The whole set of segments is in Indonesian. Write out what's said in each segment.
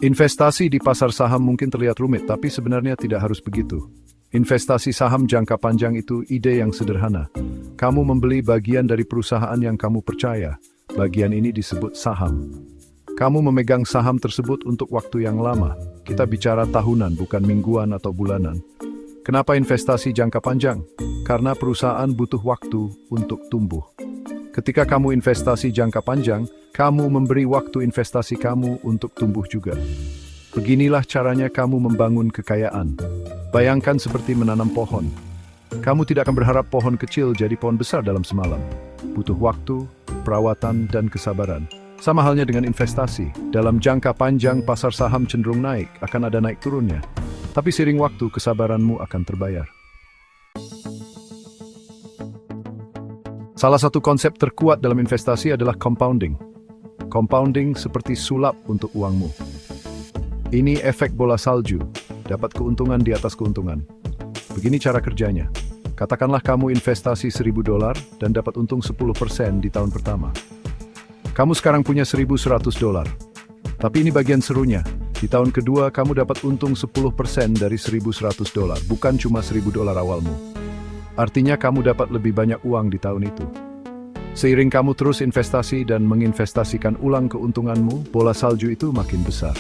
Investasi di pasar saham mungkin terlihat rumit, tapi sebenarnya tidak harus begitu. Investasi saham jangka panjang itu ide yang sederhana. Kamu membeli bagian dari perusahaan yang kamu percaya. Bagian ini disebut saham. Kamu memegang saham tersebut untuk waktu yang lama. Kita bicara tahunan, bukan mingguan atau bulanan. Kenapa investasi jangka panjang? Karena perusahaan butuh waktu untuk tumbuh. Ketika kamu investasi jangka panjang, kamu memberi waktu investasi kamu untuk tumbuh juga. Beginilah caranya kamu membangun kekayaan. Bayangkan seperti menanam pohon. Kamu tidak akan berharap pohon kecil jadi pohon besar dalam semalam. Butuh waktu, perawatan, dan kesabaran. Sama halnya dengan investasi. Dalam jangka panjang, pasar saham cenderung naik, akan ada naik turunnya. Tapi seiring waktu, kesabaranmu akan terbayar. Salah satu konsep terkuat dalam investasi adalah compounding. Compounding seperti sulap untuk uangmu. Ini efek bola salju, dapat keuntungan di atas keuntungan. Begini cara kerjanya. Katakanlah kamu investasi $1.000 dan dapat untung 10% di tahun pertama. Kamu sekarang punya $1.100. Tapi ini bagian serunya. Di tahun kedua, kamu dapat untung 10% dari $1.100, bukan cuma $1.000 awalmu. Artinya kamu dapat lebih banyak uang di tahun itu. Seiring kamu terus investasi dan menginvestasikan ulang keuntunganmu, bola salju itu makin besar.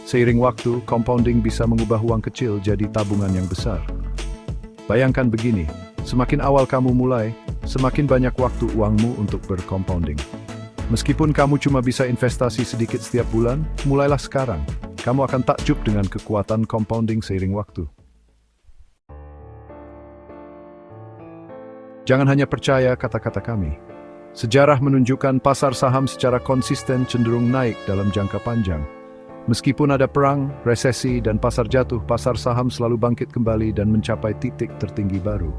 Seiring waktu, compounding bisa mengubah uang kecil jadi tabungan yang besar. Bayangkan begini, semakin awal kamu mulai, semakin banyak waktu uangmu untuk bercompounding. Meskipun kamu cuma bisa investasi sedikit setiap bulan, mulailah sekarang. Kamu akan takjub dengan kekuatan compounding seiring waktu. Jangan hanya percaya kata-kata kami. Sejarah menunjukkan pasar saham secara konsisten cenderung naik dalam jangka panjang. Meskipun ada perang, resesi, dan pasar jatuh, pasar saham selalu bangkit kembali dan mencapai titik tertinggi baru.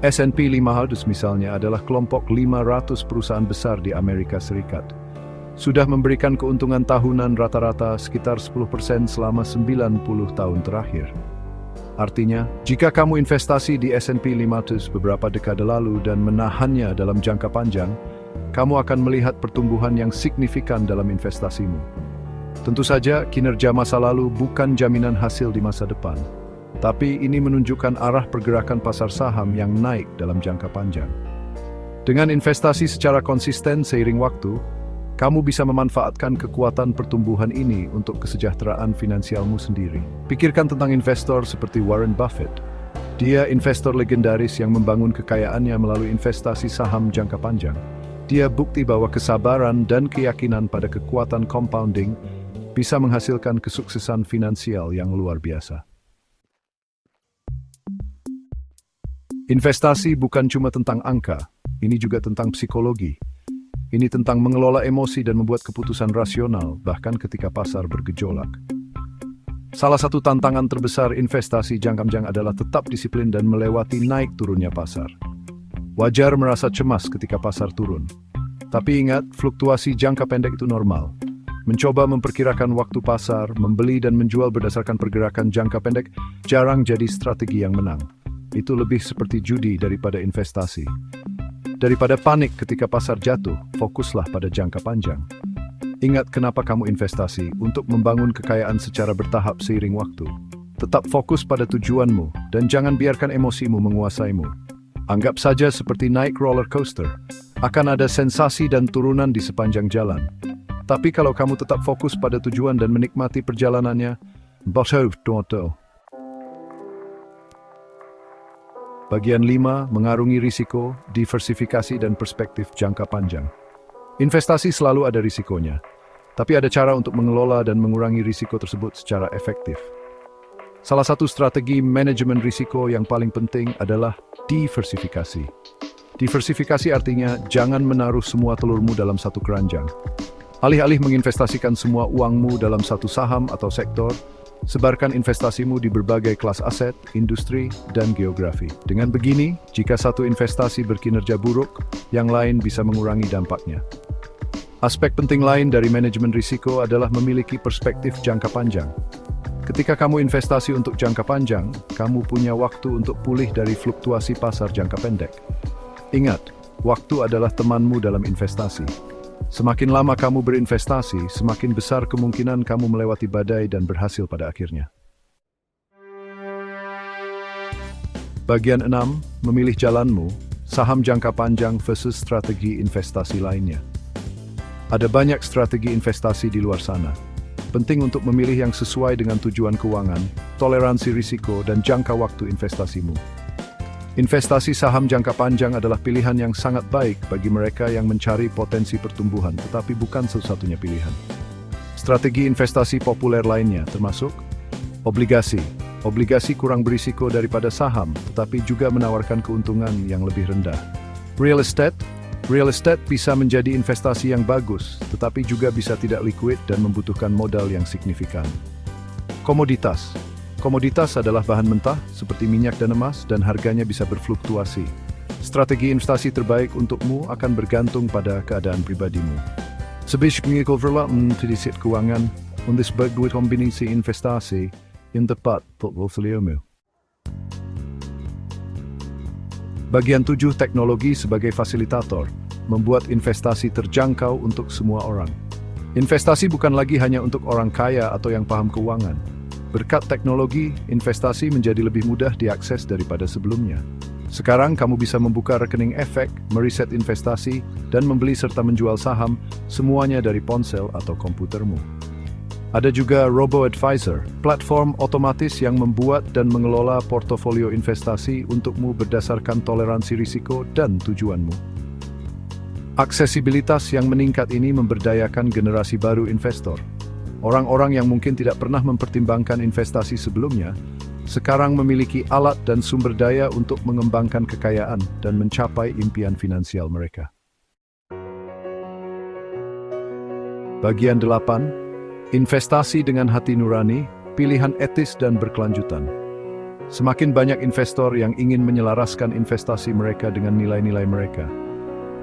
S&P 500 misalnya adalah kelompok 500 perusahaan besar di Amerika Serikat. Sudah memberikan keuntungan tahunan rata-rata sekitar 10% selama 90 tahun terakhir. Artinya, jika kamu investasi di S&P 500 beberapa dekade lalu dan menahannya dalam jangka panjang, kamu akan melihat pertumbuhan yang signifikan dalam investasimu. Tentu saja, kinerja masa lalu bukan jaminan hasil di masa depan. Tapi ini menunjukkan arah pergerakan pasar saham yang naik dalam jangka panjang. Dengan investasi secara konsisten seiring waktu, kamu bisa memanfaatkan kekuatan pertumbuhan ini untuk kesejahteraan finansialmu sendiri. Pikirkan tentang investor seperti Warren Buffett. Dia investor legendaris yang membangun kekayaannya melalui investasi saham jangka panjang. Dia bukti bahwa kesabaran dan keyakinan pada kekuatan compounding bisa menghasilkan kesuksesan finansial yang luar biasa. Investasi bukan cuma tentang angka, ini juga tentang psikologi. Ini tentang mengelola emosi dan membuat keputusan rasional, bahkan ketika pasar bergejolak. Salah satu tantangan terbesar investasi jangka panjang adalah tetap disiplin dan melewati naik turunnya pasar. Wajar merasa cemas ketika pasar turun. Tapi ingat, fluktuasi jangka pendek itu normal. Mencoba memperkirakan waktu pasar, membeli dan menjual berdasarkan pergerakan jangka pendek, jarang jadi strategi yang menang. Itu lebih seperti judi daripada investasi. Daripada panik ketika pasar jatuh, fokuslah pada jangka panjang. Ingat kenapa kamu investasi, untuk membangun kekayaan secara bertahap seiring waktu. Tetap fokus pada tujuanmu, dan jangan biarkan emosimu menguasaimu. Anggap saja seperti naik roller coaster. Akan ada sensasi dan turunan di sepanjang jalan. Tapi kalau kamu tetap fokus pada tujuan dan menikmati perjalanannya, Bagian 5, mengarungi risiko, diversifikasi dan perspektif jangka panjang. Investasi selalu ada risikonya, tapi ada cara untuk mengelola dan mengurangi risiko tersebut secara efektif. Salah satu strategi manajemen risiko yang paling penting adalah diversifikasi. Diversifikasi artinya jangan menaruh semua telurmu dalam satu keranjang. Alih-alih menginvestasikan semua uangmu dalam satu saham atau sektor, sebarkan investasimu di berbagai kelas aset, industri, dan geografi. Dengan begini, jika satu investasi berkinerja buruk, yang lain bisa mengurangi dampaknya. Aspek penting lain dari manajemen risiko adalah memiliki perspektif jangka panjang. Ketika kamu investasi untuk jangka panjang, kamu punya waktu untuk pulih dari fluktuasi pasar jangka pendek. Ingat, waktu adalah temanmu dalam investasi. Semakin lama kamu berinvestasi, semakin besar kemungkinan kamu melewati badai dan berhasil pada akhirnya. Bagian 6. Memilih jalanmu, saham jangka panjang versus strategi investasi lainnya. Ada banyak strategi investasi di luar sana. Penting untuk memilih yang sesuai dengan tujuan keuangan, toleransi risiko, dan jangka waktu investasimu. Investasi saham jangka panjang adalah pilihan yang sangat baik bagi mereka yang mencari potensi pertumbuhan, tetapi bukan satu-satunya pilihan. Strategi investasi populer lainnya termasuk obligasi. Obligasi kurang berisiko daripada saham, tetapi juga menawarkan keuntungan yang lebih rendah. Real estate. Real estate bisa menjadi investasi yang bagus, tetapi juga bisa tidak liquid dan membutuhkan modal yang signifikan. Komoditas. Komoditas adalah bahan mentah seperti minyak dan emas dan harganya bisa berfluktuasi. Strategi investasi terbaik untukmu akan bergantung pada keadaan pribadimu. Sebaiknya kau terlihat keuangan untuk sebagai kombinasi investasi yang tepat untuk portfoliomu. Bagian 7. Teknologi sebagai fasilitator, membuat investasi terjangkau untuk semua orang. Investasi bukan lagi hanya untuk orang kaya atau yang paham keuangan. Berkat teknologi, investasi menjadi lebih mudah diakses daripada sebelumnya. Sekarang kamu bisa membuka rekening efek, meriset investasi, dan membeli serta menjual saham, semuanya dari ponsel atau komputermu. Ada juga Robo-Advisor, platform otomatis yang membuat dan mengelola portofolio investasi untukmu berdasarkan toleransi risiko dan tujuanmu. Aksesibilitas yang meningkat ini memberdayakan generasi baru investor. Orang-orang yang mungkin tidak pernah mempertimbangkan investasi sebelumnya, sekarang memiliki alat dan sumber daya untuk mengembangkan kekayaan dan mencapai impian finansial mereka. Bagian 8. Investasi dengan hati nurani, pilihan etis dan berkelanjutan. Semakin banyak investor yang ingin menyelaraskan investasi mereka dengan nilai-nilai mereka.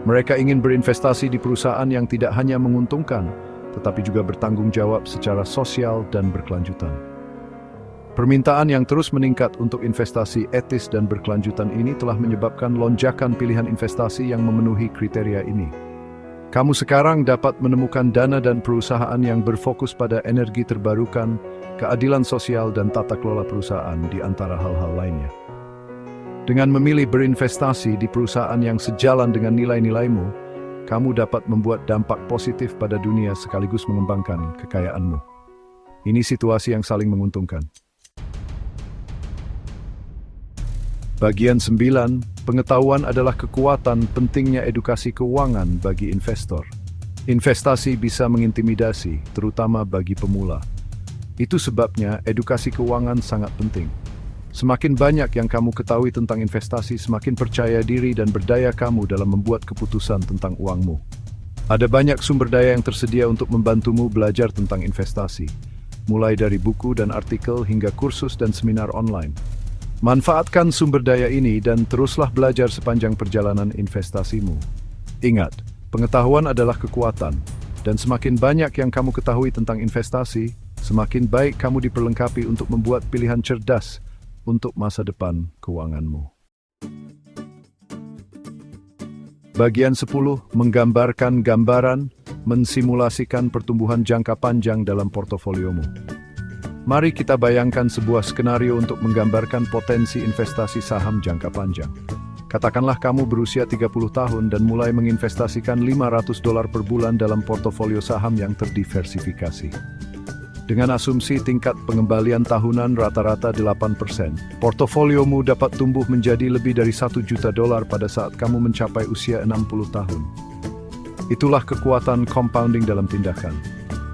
Mereka ingin berinvestasi di perusahaan yang tidak hanya menguntungkan, tetapi juga bertanggung jawab secara sosial dan berkelanjutan. Permintaan yang terus meningkat untuk investasi etis dan berkelanjutan ini telah menyebabkan lonjakan pilihan investasi yang memenuhi kriteria ini. Kamu sekarang dapat menemukan dana dan perusahaan yang berfokus pada energi terbarukan, keadilan sosial, dan tata kelola perusahaan di antara hal-hal lainnya. Dengan memilih berinvestasi di perusahaan yang sejalan dengan nilai-nilaimu, kamu dapat membuat dampak positif pada dunia sekaligus mengembangkan kekayaanmu. Ini situasi yang saling menguntungkan. Bagian 9. Pengetahuan adalah kekuatan. Pentingnya edukasi keuangan bagi investor. Investasi bisa mengintimidasi, terutama bagi pemula. Itu sebabnya edukasi keuangan sangat penting. Semakin banyak yang kamu ketahui tentang investasi, semakin percaya diri dan berdaya kamu dalam membuat keputusan tentang uangmu. Ada banyak sumber daya yang tersedia untuk membantumu belajar tentang investasi, mulai dari buku dan artikel hingga kursus dan seminar online. Manfaatkan sumber daya ini dan teruslah belajar sepanjang perjalanan investasimu. Ingat, pengetahuan adalah kekuatan, dan semakin banyak yang kamu ketahui tentang investasi, semakin baik kamu diperlengkapi untuk membuat pilihan cerdas untuk masa depan keuanganmu. Bagian 10. Menggambarkan gambaran, mensimulasikan pertumbuhan jangka panjang dalam portofoliomu. Mari kita bayangkan sebuah skenario untuk menggambarkan potensi investasi saham jangka panjang. Katakanlah kamu berusia 30 tahun dan mulai menginvestasikan $500 per bulan dalam portofolio saham yang terdiversifikasi. Dengan asumsi tingkat pengembalian tahunan rata-rata 8%, portofoliomu dapat tumbuh menjadi lebih dari $1 juta pada saat kamu mencapai usia 60 tahun. Itulah kekuatan compounding dalam tindakan.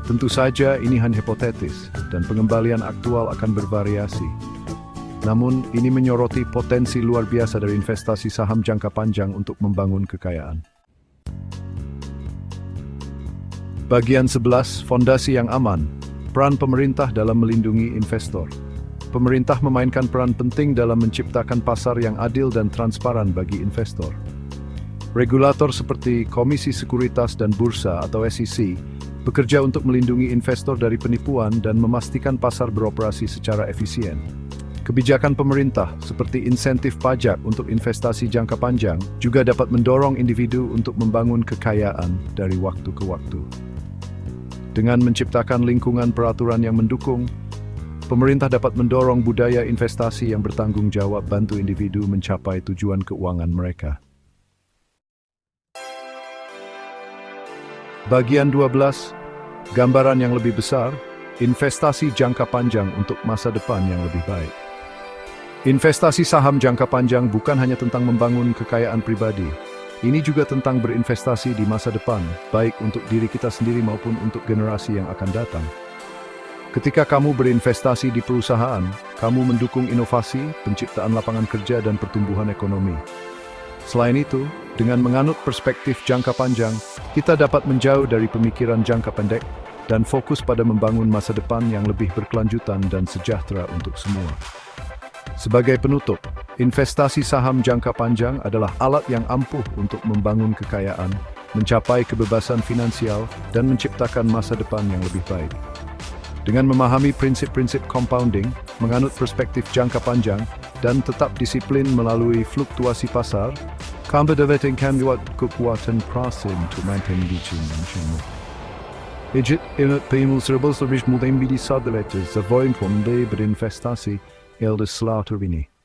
Tentu saja ini hanya hipotetis, dan pengembalian aktual akan bervariasi. Namun, ini menyoroti potensi luar biasa dari investasi saham jangka panjang untuk membangun kekayaan. Bagian 11. Fondasi yang aman. Peran pemerintah dalam melindungi investor. Pemerintah memainkan peran penting dalam menciptakan pasar yang adil dan transparan bagi investor. Regulator seperti Komisi Sekuritas dan Bursa atau SEC bekerja untuk melindungi investor dari penipuan dan memastikan pasar beroperasi secara efisien. Kebijakan pemerintah seperti insentif pajak untuk investasi jangka panjang juga dapat mendorong individu untuk membangun kekayaan dari waktu ke waktu. Dengan menciptakan lingkungan peraturan yang mendukung, pemerintah dapat mendorong budaya investasi yang bertanggung jawab bantu individu mencapai tujuan keuangan mereka. Bagian 12, gambaran yang lebih besar, investasi jangka panjang untuk masa depan yang lebih baik. Investasi saham jangka panjang bukan hanya tentang membangun kekayaan pribadi. Ini juga tentang berinvestasi di masa depan, baik untuk diri kita sendiri maupun untuk generasi yang akan datang. Ketika kamu berinvestasi di perusahaan, kamu mendukung inovasi, penciptaan lapangan kerja, dan pertumbuhan ekonomi. Selain itu, dengan menganut perspektif jangka panjang, kita dapat menjauh dari pemikiran jangka pendek dan fokus pada membangun masa depan yang lebih berkelanjutan dan sejahtera untuk semua. Sebagai penutup, investasi saham jangka panjang adalah alat yang ampuh untuk membangun kekayaan, mencapai kebebasan finansial, dan menciptakan masa depan yang lebih baik. Dengan memahami prinsip-prinsip compounding, menganut perspektif jangka panjang, dan tetap disiplin melalui fluktuasi pasar, kamu dapat membuat kekuatan prasen untuk maintain bijimu. Ejit ingat pemul serba lebih mudah bisa dilepas, avoid pun berinvestasi, elders selalu ini.